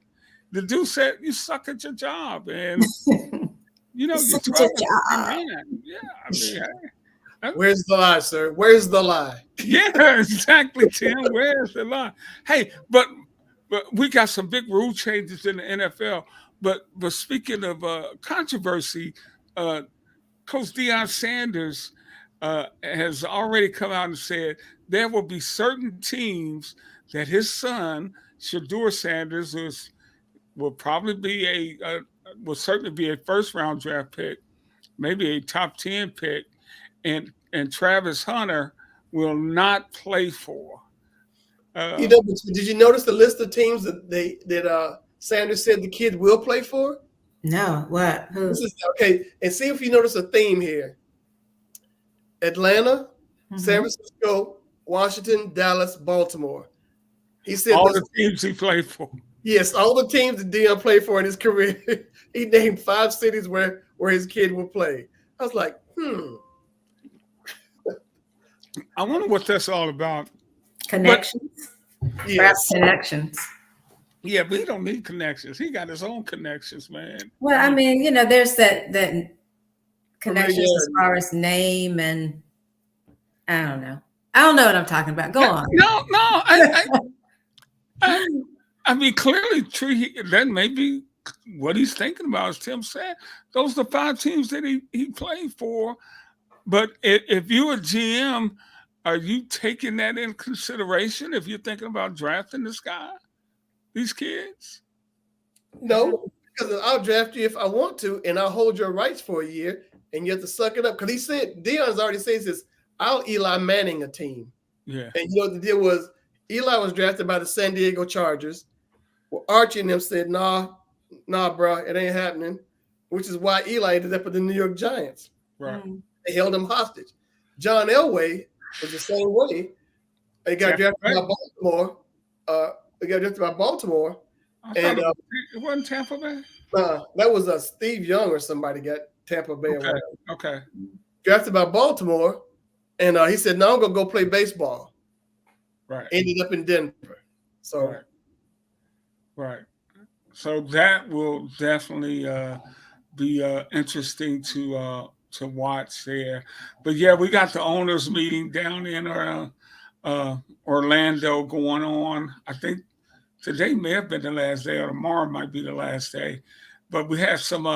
The dude said, "You suck at your job," and you're 12 man. Yeah, I mean, hey, where's the lie, sir? Where's the lie? Yeah, exactly, Tim. Where's the lie? Hey, but we got some big rule changes in the NFL. But speaking of controversy, Coach Deion Sanders has already come out and said there will be certain teams that his son, Shedeur Sanders, will certainly be a first round draft pick, maybe a top 10 pick, and Travis Hunter will not play for. Did you notice the list of teams that Sanders said the kid will play for? No, what? Who? Okay, and see if you notice a theme here. Atlanta, San Francisco, Washington, Dallas, Baltimore. He said all the teams he played for. Yes, all the teams that Deion played for in his career. He named 5 cities where his kid will play. I was like, I wonder what that's all about. Connections? Yes. Connections. Yeah, but he don't need connections. He got his own connections, man. Well, I mean, there's that connections as far as name, and I don't know. I don't know what I'm talking about. Go on. No. I mean, clearly, that may be what he's thinking about, as Tim said. Those are the 5 teams that he played for. But if you're a GM, are you taking that in consideration if you're thinking about drafting these kids? No, because I'll draft you if I want to, and I'll hold your rights for a year, and you have to suck it up. Because he said, Deion's already says this, I'll Eli Manning a team. Yeah. And the deal was, Eli was drafted by the San Diego Chargers. Well, Archie and them said, nah, bro, it ain't happening, which is why Eli ended up with the New York Giants. Right. They held him hostage. John Elway was the same way. He got drafted by Baltimore. And it wasn't Tampa Bay? That was Steve Young or somebody got Tampa Bay. Okay. Drafted by Baltimore, and he said, no, I'm going to go play baseball. Right. Ended up in Denver. So, Right. So that will definitely be interesting to watch there. But yeah, we got the owners meeting down in Orlando going on. I think today may have been the last day, or tomorrow might be the last day. But we have some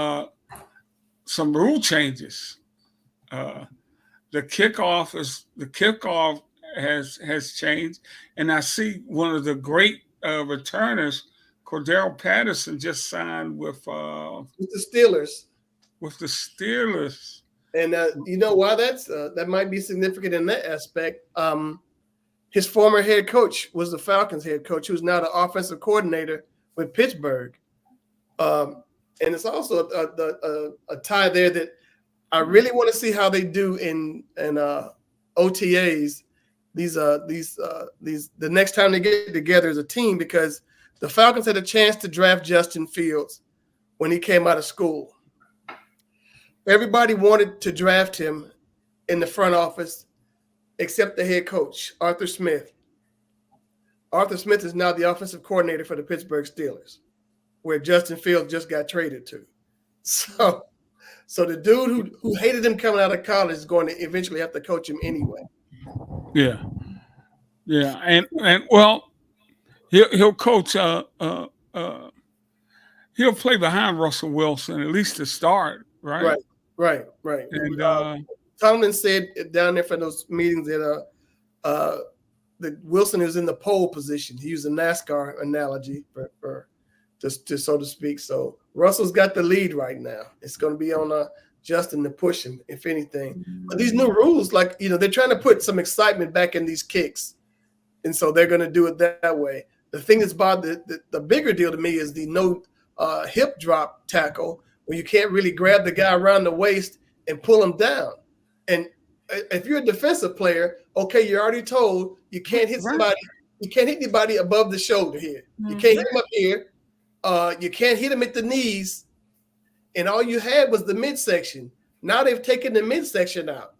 rule changes. The kickoff has changed, and I see one of the great returners, Cordero Patterson, just signed with the Steelers. With the Steelers. And you know why that might be significant in that aspect. His former head coach was the Falcons head coach, who's now the offensive coordinator with Pittsburgh. And it's also a tie there that I really want to see how they do in OTAs. The next time they get together as a team, because the Falcons had a chance to draft Justin Fields when he came out of school. Everybody wanted to draft him in the front office except the head coach, Arthur Smith. Arthur Smith is now the offensive coordinator for the Pittsburgh Steelers, where Justin Fields just got traded to. So the dude who hated him coming out of college is going to eventually have to coach him anyway. Yeah. And well, he'll coach. He'll play behind Russell Wilson, at least to start, right? Right. And Tomlin said down there for those meetings that that Wilson is in the pole position. He used a NASCAR analogy for just so to speak. So Russell's got the lead right now. It's going to be on Justin to push him, if anything. But these new rules, they're trying to put some excitement back in these kicks, and so they're going to do it that way. The thing that's the bigger deal to me is the no hip drop tackle, where you can't really grab the guy around the waist and pull him down. And if you're a defensive player, okay, you're already told you can't hit somebody. You can't hit anybody above the shoulder here. You can't hit him up here. You can't hit him at the knees. And all you had was the midsection. Now they've taken the midsection out.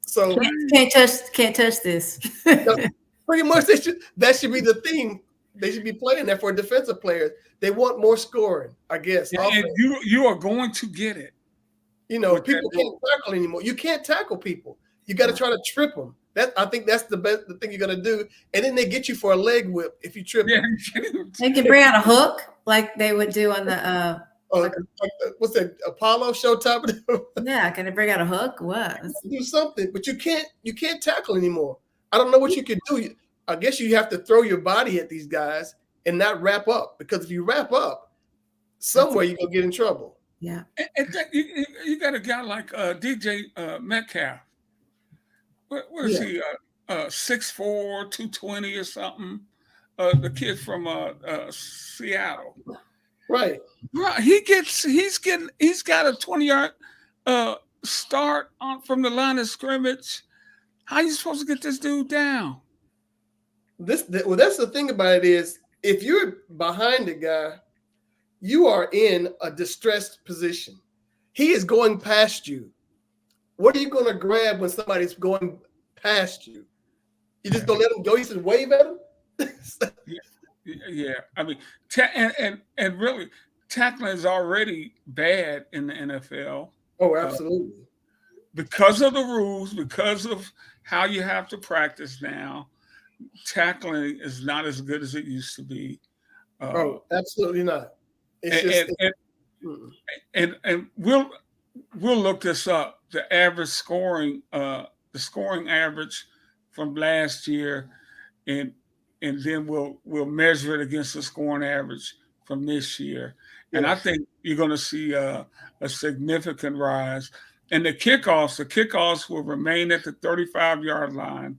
So can't touch this. Pretty much that should be the theme. They should be playing that for defensive players. They want more scoring, I guess. Yeah, and you are going to get it. You know, people can't tackle anymore. You can't tackle people. You got to try to trip them. I think that's the thing you're gonna do. And then they get you for a leg whip if you trip them. They can bring out a hook like they would do on the what's that, Apollo Showtime? Yeah, can they bring out a hook? What? Do something, but you can't tackle anymore. I don't know what you can do. I guess you have to throw your body at these guys and not wrap up, because if you wrap up, somewhere you're gonna get in trouble. Yeah. And you got a guy like DJ Metcalf. What is he? 6'4", 220 or something. The kid from Seattle. Right. Right. He's got a 20-yard start from the line of scrimmage. How are you supposed to get this dude down? That's the thing about it is, if you're behind the guy, you are in a distressed position. He is going past you. What are you going to grab when somebody's going past you? You just gonna let him go? You just wave at him? Yeah. I mean, and really, tackling is already bad in the NFL. Oh, absolutely. Because of the rules, because of how you have to practice now, tackling is not as good as it used to be. Absolutely not. And we'll look this up. The average scoring, the scoring average from last year, and then we'll measure it against the scoring average from this year. And I think you're going to see a significant rise. And the kickoffs will remain at the 35-yard line,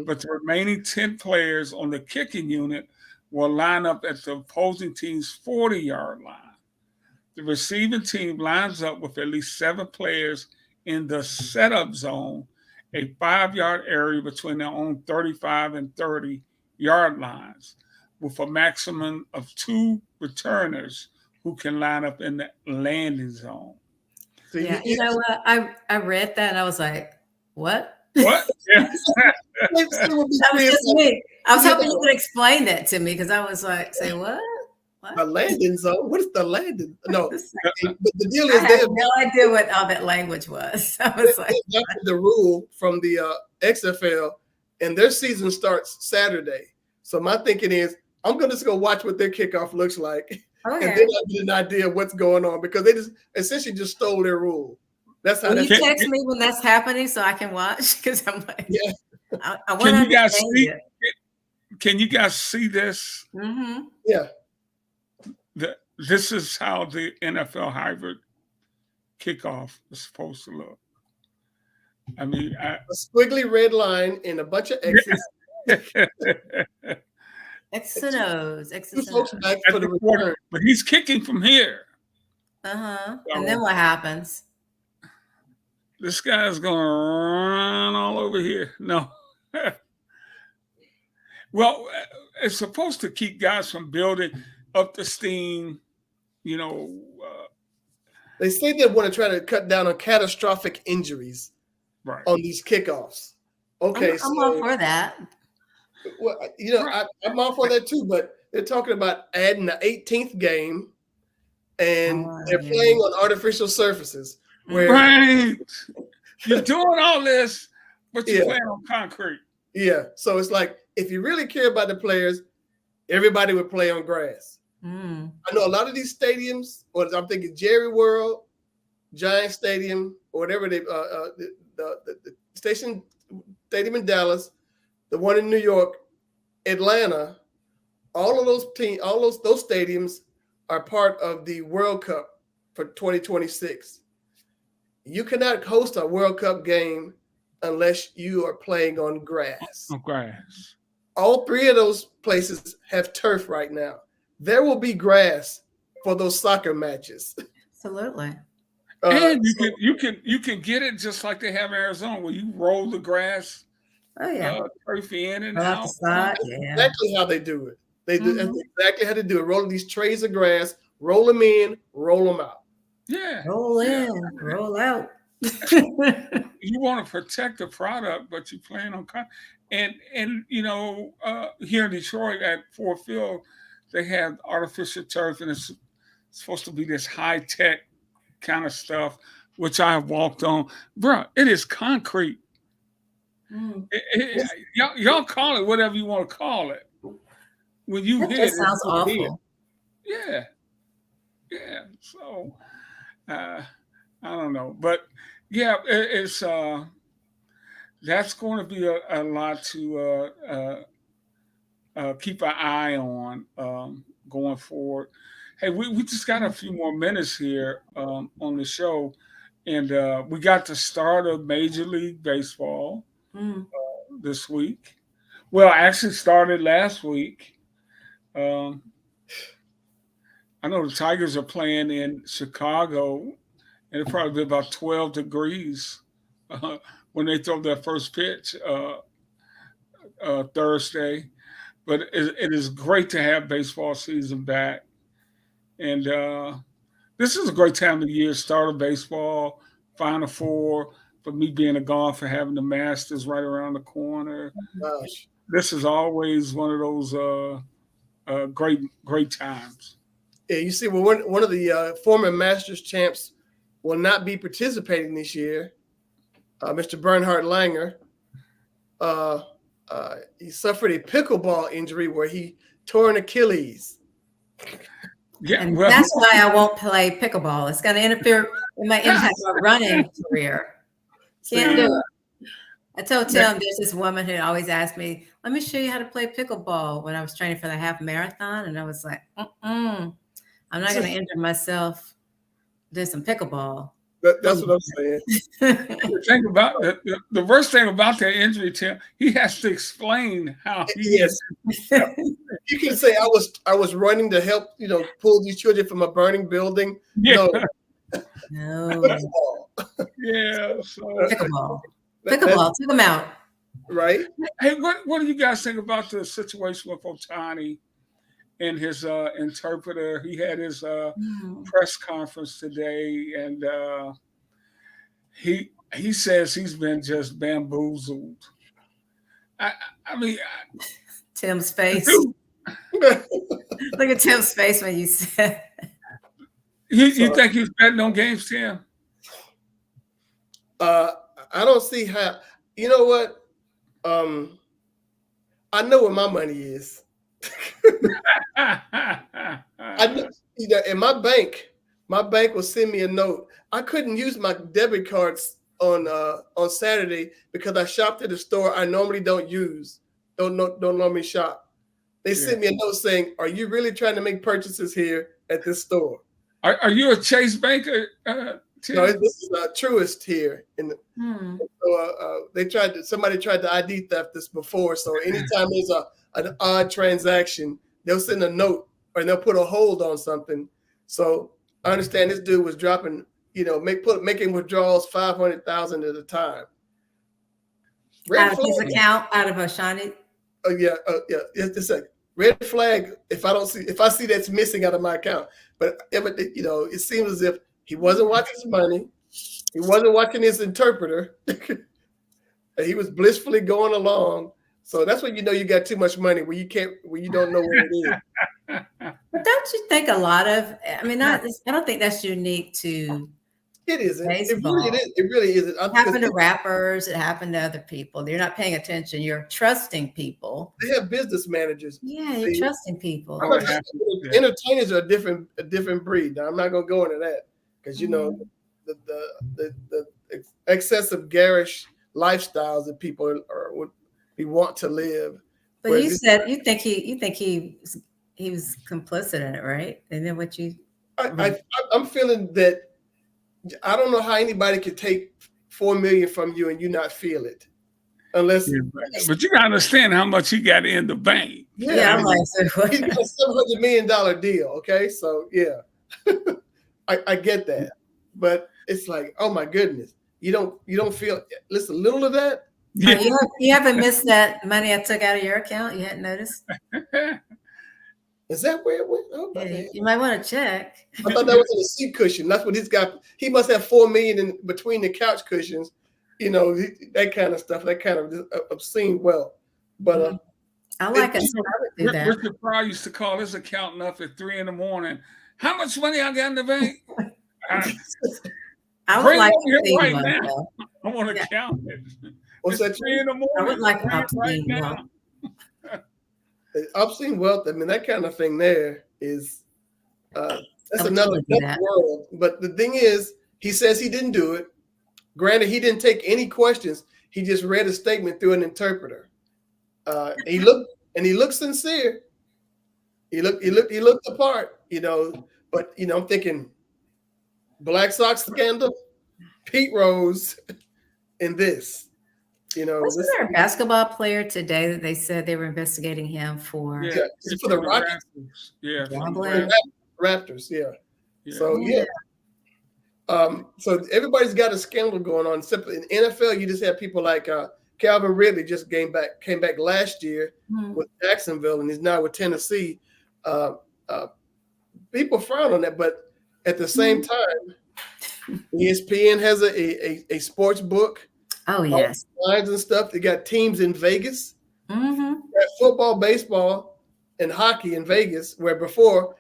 but the remaining 10 players on the kicking unit will line up at the opposing team's 40-yard line. The receiving team lines up with at least 7 players in the setup zone, a 5-yard area between their own 35 and 30-yard lines, with a maximum of 2 returners who can line up in the landing zone. Yeah, you know what? I read that and I was like, what? What? Yeah. That was just me. I was hoping you could explain that to me, because I was like, say what? A landing zone? What is the landing? No, but the deal is I had no idea what all that language was. I was like, the rule from the XFL, and their season starts Saturday. So my thinking is, I'm going to just go watch what their kickoff looks like. Okay. And then I get an idea of what's going on, because they just essentially just stole their rule. That's how. You text me when that's happening so I can watch, because I'm like, yeah. I want to understand it. Can you guys see this? Mm-hmm. Yeah. This is how the NFL hybrid kickoff is supposed to look. I mean, a squiggly red line and a bunch of X's. X's and O's. Back for the return. But he's kicking from here. So, and then what happens? This guy's going to run all over here. No. Well, it's supposed to keep guys from building up the steam, you know. They say they want to try to cut down on catastrophic injuries on these kickoffs. Okay, I'm all for that. Well, you know, I'm all for that too, but they're talking about adding the 18th game, and they're playing on artificial surfaces. Where you're doing all this, but you're playing on concrete. Yeah, so it's like, if you really care about the players, everybody would play on grass. I know a lot of these stadiums, or I'm thinking Jerry World, Giant Stadium, or whatever the stadium in Dallas, the one in New York, Atlanta, all of those those stadiums are part of the World Cup for 2026. You cannot host a World Cup game unless you are playing on grass. On grass. All 3 of those places have turf right now. There will be grass for those soccer matches. Absolutely. And you can get it just like they have in Arizona, where you roll the grass Oh yeah. turf in and Roll out the out. side. That's Yeah. exactly how they do it. They do that's exactly how they do it. Roll these trays of grass, roll them in, roll them out. Yeah. Roll in, roll out. You want to protect the product, but you plan on and you know, here in Detroit at Ford Field, they have artificial turf, and it's supposed to be this high tech kind of stuff, which I have walked on. Bruh, it is concrete. Y'all call it whatever you want to call it. When you That hit just it, sounds awful. yeah. So I don't know, but yeah, it's that's going to be a lot to keep an eye on going forward. Hey, we just got a few more minutes here on the show, and we got the start of Major League Baseball this week. Well, actually started last week. I know the Tigers are playing in Chicago, and it'll probably be about 12 degrees when they throw their first pitch Thursday. But it is great to have baseball season back. And this is a great time of the year, start of baseball, Final Four, for me being a golfer, having the Masters right around the corner. Gosh. This is always one of those great times. Yeah, you see, well, one of the former Masters champs will not be participating this year. Mr. Bernhard Langer. He suffered a pickleball injury where he tore an Achilles. Yeah, and that's why I won't play pickleball. It's going to interfere. It might impact my running career. Can't do it. I told Tim, there's this woman who always asked me, "Let me show you how to play pickleball," when I was training for the half marathon, and I was like, I'm not going to injure myself doing some pickleball. That's what I'm saying. The worst thing about that injury, Tim, he has to explain how he Yes. You can say I was running to help, pull these children from a burning building. Yeah. No. Yeah. So Pickleball. Pickleball. Took them out. Right. Hey, what do you guys think about the situation with Otani and his interpreter? He had his press conference today, and he says he's been just bamboozled. I mean, Tim's face. Look at Tim's face when you said. You think he's betting on games, Tim? I don't see how. You know what? I know where my money is. I know, in my bank will send me a note. I couldn't use my debit cards on Saturday because I shopped at a store I normally don't use. Don't normally shop. They sent me a note saying, "Are you really trying to make purchases here at this store?" Are you a Chase banker? Tim? No, this is Truist here. So somebody tried to ID theft this before. So anytime there's an odd transaction, they'll send a note or they'll put a hold on something. So I understand this dude was dropping, making withdrawals 500,000 at a time. Out of his account, out of Oshani. Oh yeah. Just a second. Red flag. If I see that's missing out of my account, but it seems as if he wasn't watching his money. He wasn't watching his interpreter. He was blissfully going along. So that's when you got too much money when you don't know where it is. But don't you think a lot of? I mean, I don't think that's unique to. It isn't. Baseball. It really isn't. It happened to rappers. It happened to other people. You're not paying attention. You're trusting people. They have business managers. Yeah, you're trusking people. Entertainers are a different breed. Now, I'm not going to go into that because the excessive garish lifestyles that people we want to live. But you said you think he was complicit in it, right? And then what you? I'm feeling that. I don't know how anybody could take $4 million from you and you not feel it, unless. Yeah, but you gotta understand how much he got in the bank. Yeah, I'm like, he's got a $700 million deal. Okay, so yeah, I get that, but it's like, oh my goodness, you don't feel. Listen, a little of that. Yeah. You haven't missed that money I took out of your account? You hadn't noticed? Is that where it went? Oh, Yeah, you might want to check. I thought that was in a seat cushion. That's what he's got. He must have $4 million in between the couch cushions. That kind of stuff. That kind of obscene wealth. But I like it. I would do that. Richard Pryor used to call his accountant up at 3 a.m. How much money I got in the bank? I would like it right one, now. I want to count it. What's that? 3 a.m. I would like right obscene now. Obscene wealth. I mean, that kind of thing there is that's I would another totally do that. world. But the thing is, he says he didn't do it. Granted, he didn't take any questions. He just read a statement through an interpreter. He looked sincere. He looked the part, But I'm thinking Black Sox scandal, Pete Rose, and this. Wasn't there a basketball player today that they said they were investigating him for? Yeah, it's for the Rockets. Yeah, Raptors. Yeah. So yeah. So everybody's got a scandal going on. Simply in NFL, you just have people like Calvin Ridley just came back last year with Jacksonville, and he's now with Tennessee. People frown on that, but at the same time, ESPN has a sports book. Oh yes, lines and stuff. They got teams in Vegas, mm-hmm. football, baseball, and hockey in Vegas, where before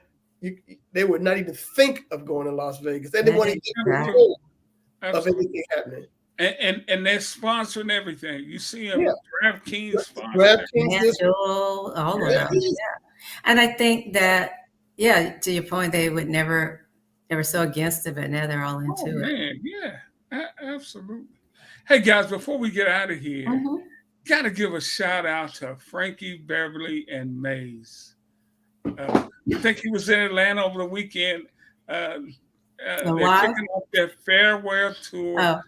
they would not even think of going to Las Vegas. They didn't want to get control of anything happening. And they're sponsoring everything. You see them, DraftKings sponsoring all of them. Yeah. And I think that, to your point, they would never so against it, but now they're all into it. Yeah, absolutely. Hey guys, before we get out of here, got to give a shout out to Frankie Beverly and Mays. I think he was in Atlanta over the weekend. They're kicking off their farewell tour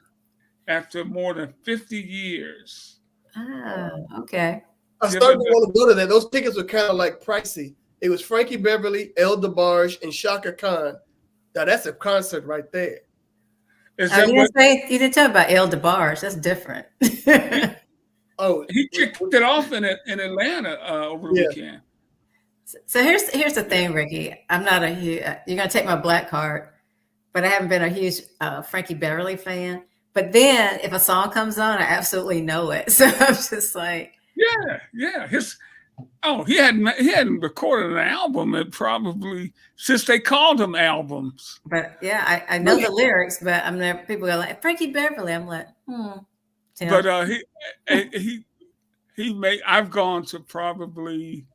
after more than 50 years. Oh, okay. I started to want to go to that. Those tickets were kind of like pricey. It was Frankie Beverly, El DeBarge, and Shaka Khan. Now that's a concert right there. You didn't tell about El DeBarge. That's different. He kicked it off in Atlanta over the weekend. So here's the thing, Ricky. I'm not you're gonna take my black card, but I haven't been a huge Frankie Beverly fan. But then if a song comes on, I absolutely know it. So I'm just like, yeah. He hadn't recorded an album probably since they called them albums. But I know the lyrics, but I'm never. People go like Frankie Beverly. I'm like, But he made. I've gone to probably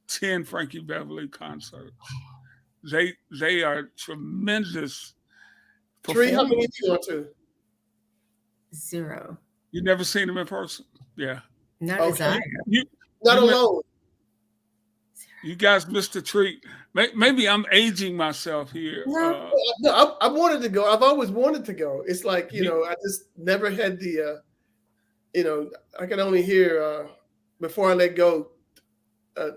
10 Frankie Beverly concerts. They are tremendous. Tree, how many have you gone to? 0. You never seen him in person? Yeah. Not desire. Not alone. You guys missed a treat. Maybe I'm aging myself here. No, I wanted to go. I've always wanted to go. It's like, I just never had the, I can only hear Before I Let Go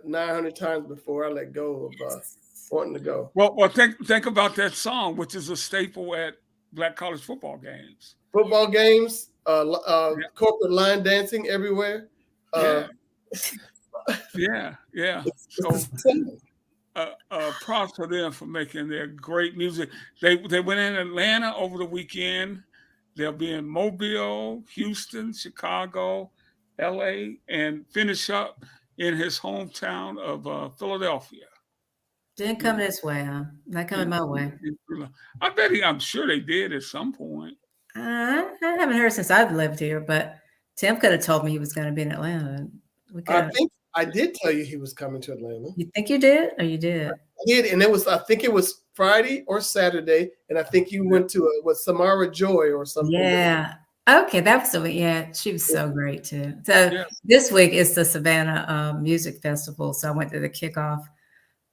900 times before I let go of wanting to go. Well, think about that song, which is a staple at Black college football games. Football games, corporate line dancing everywhere. Yeah. So, props for them for making their great music. They went in Atlanta over the weekend. They'll be in Mobile, Houston, Chicago, LA, and finish up in his hometown of Philadelphia. Didn't come this way, huh? Not coming my way. I'm sure they did at some point. I haven't heard since I've lived here, but Tim could have told me he was going to be in Atlanta. I think I did tell you he was coming to Atlanta. You think you did, or you did? I did, and I think it was Friday or Saturday, and I think you went to Samara Joy or something. Yeah. Okay, that was she was so great too. So this week is the Savannah Music Festival, so I went to the kickoff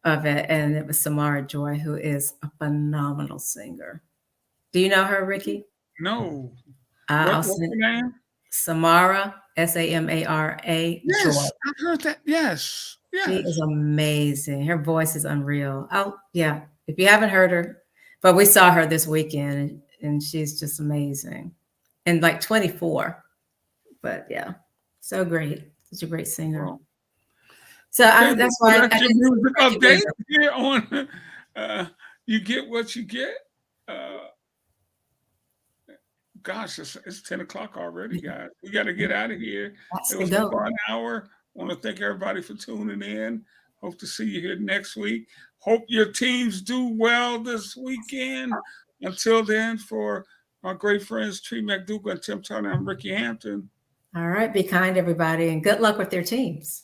of it, and it was Samara Joy, who is a phenomenal singer. Do you know her, Ricky? No. What's her name? Samara, Samara. Yes, Joy. I've heard that. Yes. She is amazing. Her voice is unreal. If you haven't heard her, But we saw her this weekend, and she's just amazing, and like 24. But yeah, so great, such a great singer. Well, So that's why that's I your did music Rickey update Weaver. here on You Get What You Get. Gosh, it's 10 o'clock already, guys. We got to get out of here. That's It the was a go. fun hour. I want to thank everybody for tuning in. Hope to see you here next week. Hope your teams do well this weekend. Until then, for my great friends Tree McDougal and Tim Turner, I'm Rickey Hampton. All right, be kind, everybody, and good luck with their teams.